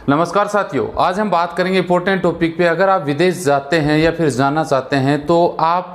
नमस्कार साथियों, आज हम बात करेंगे इंपॉर्टेंट टॉपिक पे। अगर आप विदेश जाते हैं या फिर जाना चाहते हैं तो आप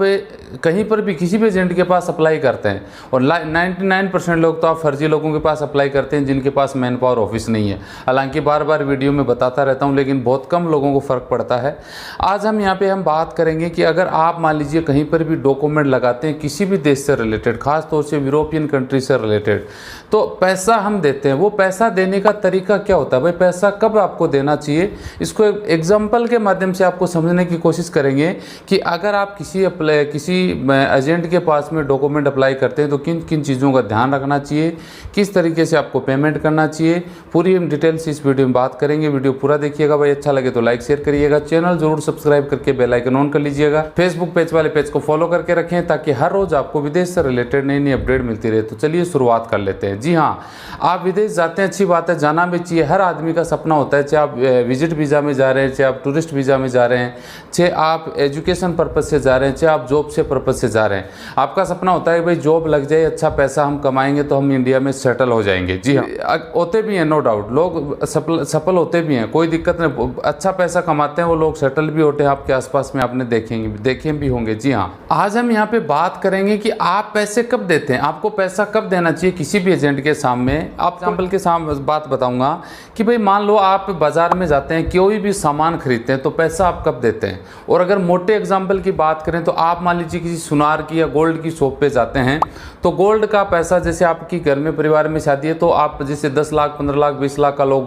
कहीं पर भी किसी भी एजेंट के पास अप्लाई करते हैं और 99% लोग तो आप फर्जी लोगों के पास अप्लाई करते हैं जिनके पास मैन पावर ऑफिस नहीं है। हालांकि बार बार वीडियो में बताता रहता हूं, लेकिन बहुत कम लोगों को फ़र्क पड़ता है। आज हम यहाँ पे बात करेंगे कि अगर आप मान लीजिए कहीं पर भी डॉक्यूमेंट लगाते हैं किसी भी देश से रिलेटेड, खास तौर से यूरोपियन कंट्री से रिलेटेड, तो पैसा हम देते हैं, वो पैसा देने का तरीका क्या होता है, भाई पैसा कब आपको देना चाहिए, इसको एग्जाम्पल के माध्यम से आपको समझने की कोशिश करेंगे कि अगर आप किसी एजेंट के पास में डॉक्यूमेंट अप्लाई करते हैं तो किन किन चीज़ों का ध्यान रखना चाहिए, किस तरीके से आपको पेमेंट करना चाहिए, पूरी हम डिटेल से इस वीडियो में बात करेंगे। वीडियो पूरा देखिएगा भाई, अच्छा लगे तो लाइक शेयर करिएगा, चैनल जरूर सब्सक्राइब करके बेल आइकन ऑन कर लीजिएगा, फेसबुक पेज वाले पेज को फॉलो करके रखें ताकि हर रोज आपको विदेश से रिलेटेड नई नई अपडेट मिलती रहे। तो चलिए शुरुआत कर लेते हैं। जी हाँ, आप विदेश जाते हैं, अच्छी बात है, जाना भी चाहिए, हर आदमी का सपना होता है, चाहे आप विजिट वीज़ा में जा रहे हैं, चाहे आप टूरिस्ट वीज़ा में जा रहे हैं, चाहे आप एजुकेशन पर्पज़ से जा रहे हैं, चाहे आप जॉब से पर्पज़ से जा रहे हैं। आपका सपना होता है भाई जॉब लग जाए, अच्छा पैसा हम कमाएंगे तो हम इंडिया में सेटल हो जाएंगे। जी हाँ, होते भी हैं, नो डाउट, लोग सफल होते भी हैं, कोई दिक्कत नहीं, अच्छा पैसा कमाते हैं वो लोग, सेटल भी होते हैं, आपके आसपास में आपने देखे भी होंगे। जी हाँ, आज हम यहाँ पे बात करेंगे कि आप पैसे कब देते हैं, आपको पैसा कब देना चाहिए किसी भी एजेंट के सामने। आप एग्जाम्पल के सामने बात बताऊंगा कि भाई मान लो आप बाजार में जाते हैं, कोई भी सामान खरीदते हैं तो पैसा आप कब देते हैं। और अगर मोटे एग्जाम्पल की बात करें तो आप मान लीजिए किसी सुनार की या गोल्ड की शॉप पे जाते हैं तो गोल्ड का पैसा, जैसे आपकी घर में परिवार में शादी है तो आप जैसे 10 लाख 15 लाख 20 लाख का लोग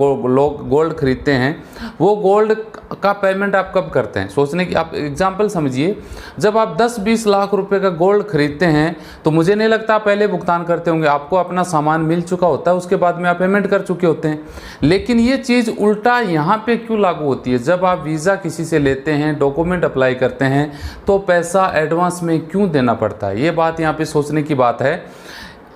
गोल्ड खरीदते हैं, वो गोल्ड का पेमेंट आप कब करते हैं, सोचने की आप एग्जाम्पल समझिए। जब आप 10-20 लाख रुपए का गोल्ड खरीदते हैं तो मुझे नहीं लगता आप पहले भुगतान करते होंगे, आपको अपना सामान मिल चुका होता है, उसके बाद में आप पेमेंट कर चुके होते हैं। लेकिन ये चीज़ उल्टा यहाँ पे क्यों लागू होती है, जब आप वीज़ा किसी से लेते हैं, डॉक्यूमेंट अप्लाई करते हैं तो पैसा एडवांस में क्यों देना पड़ता है, ये बात यहाँ पे सोचने की बात है।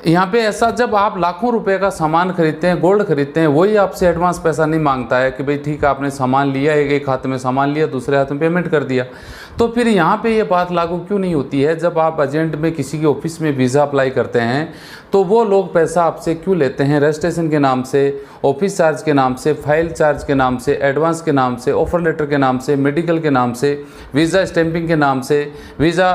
यहाँ पे ऐसा, जब आप लाखों रुपए का सामान खरीदते हैं, गोल्ड खरीदते हैं, वही आपसे एडवांस पैसा नहीं मांगता है कि भाई ठीक है आपने सामान लिया, एक हाथ में सामान लिया, दूसरे हाथ में पेमेंट कर दिया। तो फिर यहाँ पे ये बात लागू क्यों नहीं होती है, जब आप एजेंट में किसी के ऑफिस में वीज़ा अप्लाई करते हैं तो वो लोग पैसा आपसे क्यों लेते हैं, रजिस्ट्रेशन के नाम से, ऑफिस चार्ज के नाम से, फाइल चार्ज के नाम से, एडवांस के नाम से, ऑफर लेटर के नाम से, मेडिकल के नाम से, वीज़ा स्टैंपिंग के नाम से, वीज़ा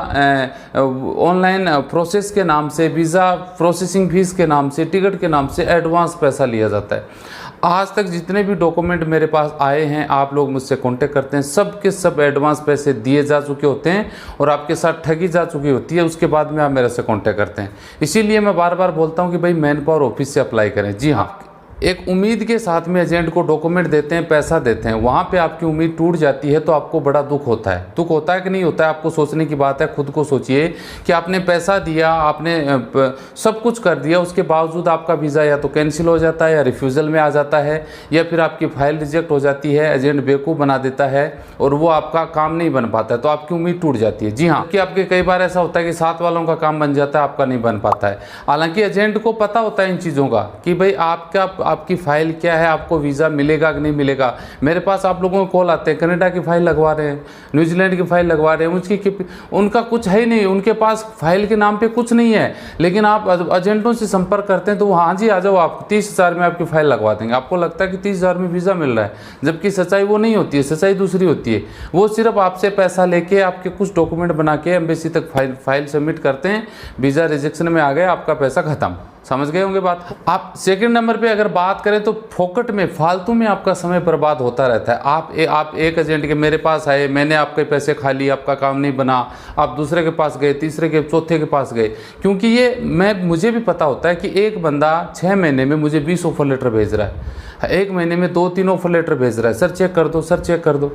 ऑनलाइन प्रोसेस के नाम से, वीज़ा प्रोसेसिंग फीस के नाम से, टिकट के नाम से एडवांस पैसा लिया जाता है। आज तक जितने भी डॉक्यूमेंट मेरे पास आए हैं, आप लोग मुझसे कांटेक्ट करते हैं, सब के सब एडवांस पैसे दिए जा चुके होते हैं और आपके साथ ठगी जा चुकी होती है, उसके बाद में आप मेरे से कांटेक्ट करते हैं। इसीलिए मैं बार बार बोलता हूं कि भाई मैन पावर ऑफिस से अप्लाई करें। जी हाँ, एक उम्मीद के साथ में एजेंट को डॉक्यूमेंट देते हैं, पैसा देते हैं, वहाँ पे आपकी उम्मीद टूट जाती है तो आपको बड़ा दुख होता है। दुख होता है कि नहीं होता है, आपको सोचने की बात है। खुद को सोचिए कि आपने पैसा दिया, आपने सब कुछ कर दिया, उसके बावजूद आपका वीज़ा या तो कैंसिल हो जाता है या रिफ्यूज़ल में आ जाता है या फिर आपकी फ़ाइल रिजेक्ट हो जाती है, एजेंट बेवकूफ़ बना देता है और वो आपका काम नहीं बन पाता है, तो आपकी उम्मीद टूट जाती है। जी हाँ, कि आपके कई बार ऐसा होता है कि साथ वालों का काम बन जाता है, आपका नहीं बन पाता है। हालांकि एजेंट को पता होता है इन चीज़ों का कि भाई आपकी फ़ाइल क्या है, आपको वीज़ा मिलेगा कि नहीं मिलेगा। मेरे पास आप लोगों को कॉल आते हैं, कनाडा की फ़ाइल लगवा रहे हैं, न्यूजीलैंड की फ़ाइल लगवा रहे हैं, उनका कुछ है ही नहीं, उनके पास फ़ाइल के नाम पे कुछ नहीं है, लेकिन आप एजेंटों से संपर्क करते हैं तो हाँ जी आ जाओ, आप 30,000 में आपकी फ़ाइल लगवा देंगे। आपको लगता है कि 30,000 में वीज़ा मिल रहा है, जबकि सच्चाई वो नहीं होती है, सच्चाई दूसरी होती है। वो सिर्फ आपसे पैसा लेके आपके कुछ डॉक्यूमेंट बना के एम्बेसी तक फाइल सबमिट करते हैं, वीज़ा रिजेक्शन में आ गए, आपका पैसा खत्म। समझ गए होंगे बात। आप सेकंड नंबर पे अगर बात करें तो फोकट में, फालतू में आपका समय बर्बाद होता रहता है। आप एक एजेंट के मेरे पास आए, मैंने आपके पैसे खा लिए, आपका काम नहीं बना, आप दूसरे के पास गए, तीसरे के चौथे के पास गए, क्योंकि ये मुझे भी पता होता है कि एक बंदा 6 महीने में मुझे 20 ऑफर लेटर भेज रहा है, एक महीने में 2-3 ऑफर लेटर भेज रहा है, सर चेक कर दो, सर चेक कर दो।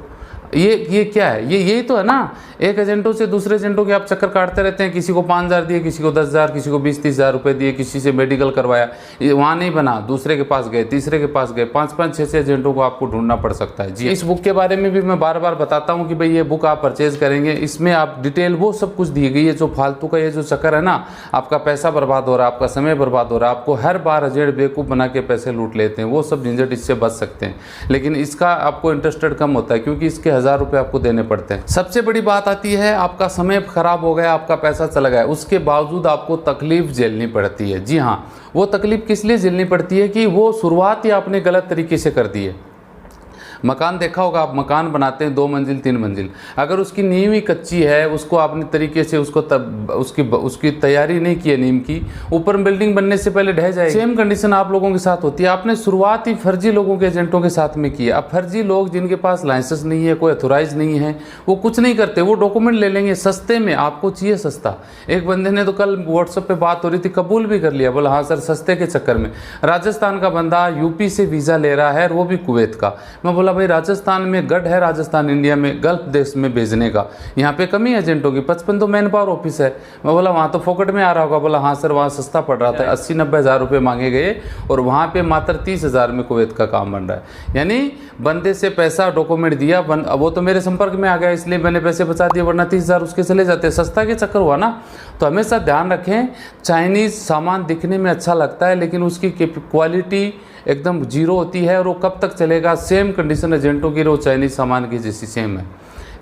ये क्या है, यही तो है ना। एक एजेंटों से दूसरे एजेंटों के आप चक्कर काटते रहते हैं, किसी को 5,000 दिए, किसी को 10,000, किसी को 20-30,000 रुपए दिए, किसी से मेडिकल करवाया, वहाँ नहीं बना, दूसरे के पास गए, तीसरे के पास गए, 5-5, 6 एजेंटों को आपको ढूंढना पड़ सकता है। जी, इस बुक के बारे में भी मैं बार बार बताता हूँ कि भाई ये बुक आप परचेज करेंगे, इसमें आप डिटेल वो सब कुछ दी गई है। जो फालतू का ये जो चक्कर है ना, आपका पैसा बर्बाद हो रहा है, आपका समय बर्बाद हो रहा है, आपको हर बार एजेंट बेवकूफ़ बना के पैसे लूट लेते हैं, वो सब झंझट इससे बच सकते हैं। लेकिन इसका आपको इंटरेस्टेड कम होता है क्योंकि इसके 1,000 रुपये आपको देने पड़ते हैं। सबसे बड़ी बात आती है, आपका समय खराब हो गया, आपका पैसा चला गया, उसके बावजूद आपको तकलीफ झेलनी पड़ती है। जी हाँ, वो तकलीफ किस लिए झेलनी पड़ती है कि वो शुरुआत ही आपने गलत तरीके से कर दी है। मकान देखा होगा आप, मकान बनाते हैं 2 मंजिल 3 मंजिल, अगर उसकी नींव ही कच्ची है, उसको आपने तरीके से उसको उसकी तैयारी नहीं की है नींव की, ऊपर बिल्डिंग बनने से पहले ढह जाएगी। सेम कंडीशन आप लोगों के साथ होती है। आपने शुरुआत ही फर्जी लोगों के एजेंटों के साथ में की है। अब फर्जी लोग जिनके पास लाइसेंस नहीं है, कोई अथोराइज नहीं है, वो कुछ नहीं करते, वो डॉक्यूमेंट ले लेंगे सस्ते में, आपको चाहिए सस्ता। एक बंदे ने तो कल व्हाट्सएप पे बात हो रही थी, कबूल भी कर लिया, बोला हाँ सर सस्ते के चक्कर में। राजस्थान का बंदा यूपी से वीज़ा ले रहा है, वो भी कुवैत का। मैं बोला भाई राजस्थान में गढ़ है, राजस्थान इंडिया में गल्फ देश में भेजने का, यहाँ पे कमी एजेंटों की, 55 तो मैन पावर ऑफिस है। मैं बोला वहाँ तो फोकट में आ रहा होगा, बोला हाँ सर वहाँ सस्ता पड़ रहा था, 80-90 हज़ार रुपये मांगे गए और वहाँ पे मात्र 30 हज़ार में कुवैत का काम बन रहा है। यानी बंदे से पैसा डॉक्यूमेंट दिया, वो तो मेरे संपर्क में आ गया इसलिए मैंने पैसे बचा दिए, वरना 30 हज़ार उसके चले जाते, सस्ता के चक्कर हुआ ना। तो हमेशा ध्यान रखें, चाइनीज़ सामान दिखने में अच्छा लगता है लेकिन उसकी क्वालिटी एकदम जीरो होती है और वो कब तक चलेगा। सेम कंडीशन एजेंटों की वो चाइनीज़ सामान की जैसी सेम है।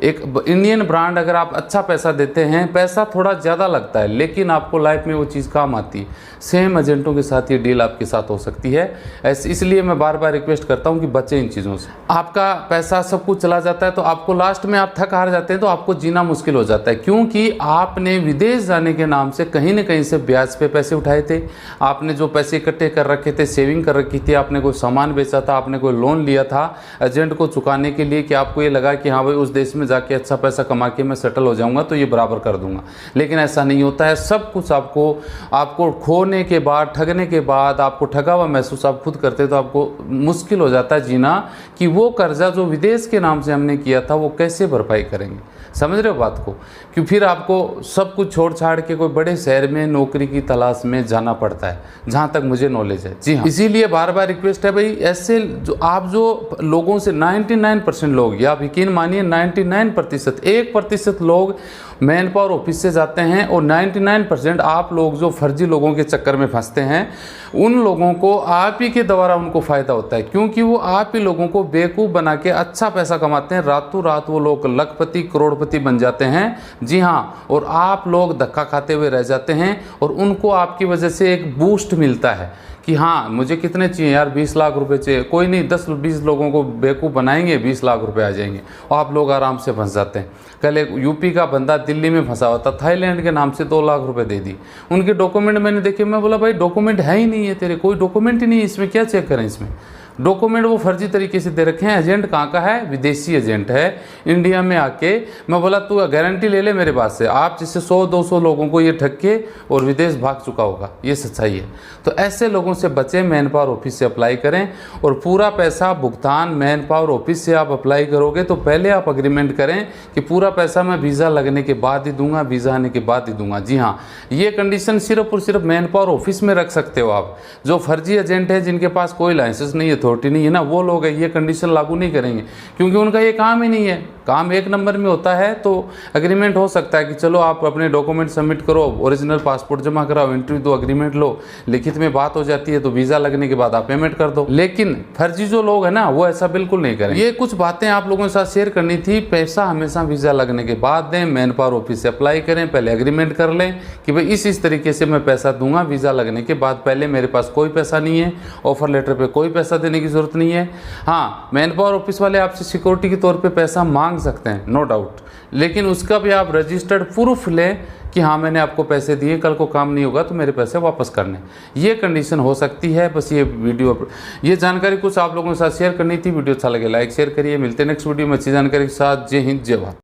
एक इंडियन ब्रांड अगर आप अच्छा पैसा देते हैं, पैसा थोड़ा ज़्यादा लगता है लेकिन आपको लाइफ में वो चीज़ काम आती है। सेम एजेंटों के साथ ये डील आपके साथ हो सकती है। इसलिए मैं बार बार रिक्वेस्ट करता हूँ कि बचें इन चीज़ों से। आपका पैसा सब कुछ चला जाता है तो आपको लास्ट में आप थक हार जाते हैं, तो आपको जीना मुश्किल हो जाता है, क्योंकि आपने विदेश जाने के नाम से कहीं न कहीं से ब्याज पे पैसे उठाए थे, आपने जो पैसे इकट्ठे कर रखे थे, सेविंग कर रखी थी, आपने कोई सामान बेचा था, आपने कोई लोन लिया था एजेंट को चुकाने के लिए कि आपको ये लगा कि हाँ भाई उस देश में जाके अच्छा पैसा कमा के मैं सेटल हो जाऊंगा तो ये बराबर कर दूंगा। लेकिन ऐसा नहीं होता है। सब कुछ आपको खोने के बाद, ठगने के बाद आपको ठगा हुआ महसूस आप खुद करते तो आपको मुश्किल हो जाता है जीना कि वो कर्जा जो विदेश के नाम से हमने किया था वो कैसे भरपाई करेंगे। समझ रहे हो बात को? कि फिर आपको सब कुछ छोड़ छाड़ के कोई बड़े शहर में नौकरी की तलाश में जाना पड़ता है, जहाँ तक मुझे नॉलेज है। जी हाँ, इसीलिए बार बार रिक्वेस्ट है भाई, ऐसे जो लोगों से 99% लोग, या आप यकीन मानिए 99%, 1% लोग मैन पावर ऑफिस से जाते हैं और 99% आप लोग जो फर्जी लोगों के चक्कर में फंसते हैं, उन लोगों को आप ही के द्वारा उनको फ़ायदा होता है, क्योंकि वो आप ही लोगों को बेवकूफ़ बना के अच्छा पैसा कमाते हैं। रातों रात वो लोग लखपति करोड़पति बन जाते हैं। जी हाँ, और आप लोग धक्का खाते हुए रह जाते हैं और उनको आपकी वजह से एक बूस्ट मिलता है कि हाँ मुझे कितने चाहिए यार, 20 लाख रुपए चाहिए, कोई नहीं 10-20 लोगों को बेवकूफ़ बनाएंगे, 20 लाख रुपए आ जाएंगे और आप लोग आराम से फंस जाते हैं। कल एक यूपी का बंदा दिल्ली में फंसा हुआ था, थाईलैंड के नाम से 2 लाख रुपए दे दी। उनके डॉक्यूमेंट मैंने देखे, मैं बोला भाई डॉक्यूमेंट है ही नहीं है तेरे, कोई डॉक्यूमेंट ही नहीं है, इसमें क्या चेक करें? इसमें डॉक्यूमेंट वो फर्जी तरीके से दे रखे हैं। एजेंट कहाँ का है? विदेशी एजेंट है, इंडिया में आके। मैं बोला तू गारंटी ले ले मेरे पास से, आप जिससे 100-200 लोगों को ये ठग के और विदेश भाग चुका होगा, ये सच्चाई है। तो ऐसे लोगों से बचें, मैन पावर ऑफिस से अप्लाई करें और पूरा पैसा भुगतान मैन पावर ऑफिस से आप अप्लाई करोगे तो पहले आप अग्रीमेंट करें कि पूरा पैसा मैं वीज़ा लगने के बाद ही दूंगा, वीज़ा आने के बाद ही दूंगा। जी हाँ, ये कंडीशन सिर्फ और सिर्फ मैन पावर ऑफिस में रख सकते हो आप। जो फर्जी एजेंट है, जिनके पास कोई लाइसेंस नहीं है, अथॉरिटी नहीं है ना, वो लोग है ये कंडीशन लागू नहीं करेंगे, क्योंकि उनका ये काम ही नहीं है। काम एक नंबर में होता है तो एग्रीमेंट हो सकता है कि चलो आप अपने डॉक्यूमेंट सबमिट करो, ओरिजिनल पासपोर्ट जमा कराओ, इंटरव्यू दो, एग्रीमेंट लो, लिखित में बात हो जाती है तो वीज़ा लगने के बाद आप पेमेंट कर दो। लेकिन फर्जी जो लोग हैं ना, वो ऐसा बिल्कुल नहीं करें। ये कुछ बातें आप लोगों के साथ शेयर करनी थी। पैसा हमेशा वीज़ा लगने के बाद दें, मैन पावर ऑफिस से अप्लाई करें, पहले एग्रीमेंट कर लें कि भाई इस तरीके से मैं पैसा दूंगा वीज़ा लगने के बाद, पहले मेरे पास कोई पैसा नहीं है, ऑफर लेटर पर कोई पैसा देने की जरूरत नहीं है। हाँ, मैन पावर ऑफिस वाले आपसे सिक्योरिटी के तौर पे पैसा मांग सकते हैं, नो डाउट, लेकिन उसका भी आप रजिस्टर्ड प्रूफ लें कि हाँ मैंने आपको पैसे दिए, कल को काम नहीं होगा तो मेरे पैसे वापस करने, ये कंडीशन हो सकती है। बस ये जानकारी कुछ आप लोगों के साथ शेयर करनी थी। वीडियो अच्छा लगे लाइक शेयर करिए। मिलते हैं नेक्स्ट वीडियो में अच्छी जानकारी के साथ। जय हिंद, जय भारत।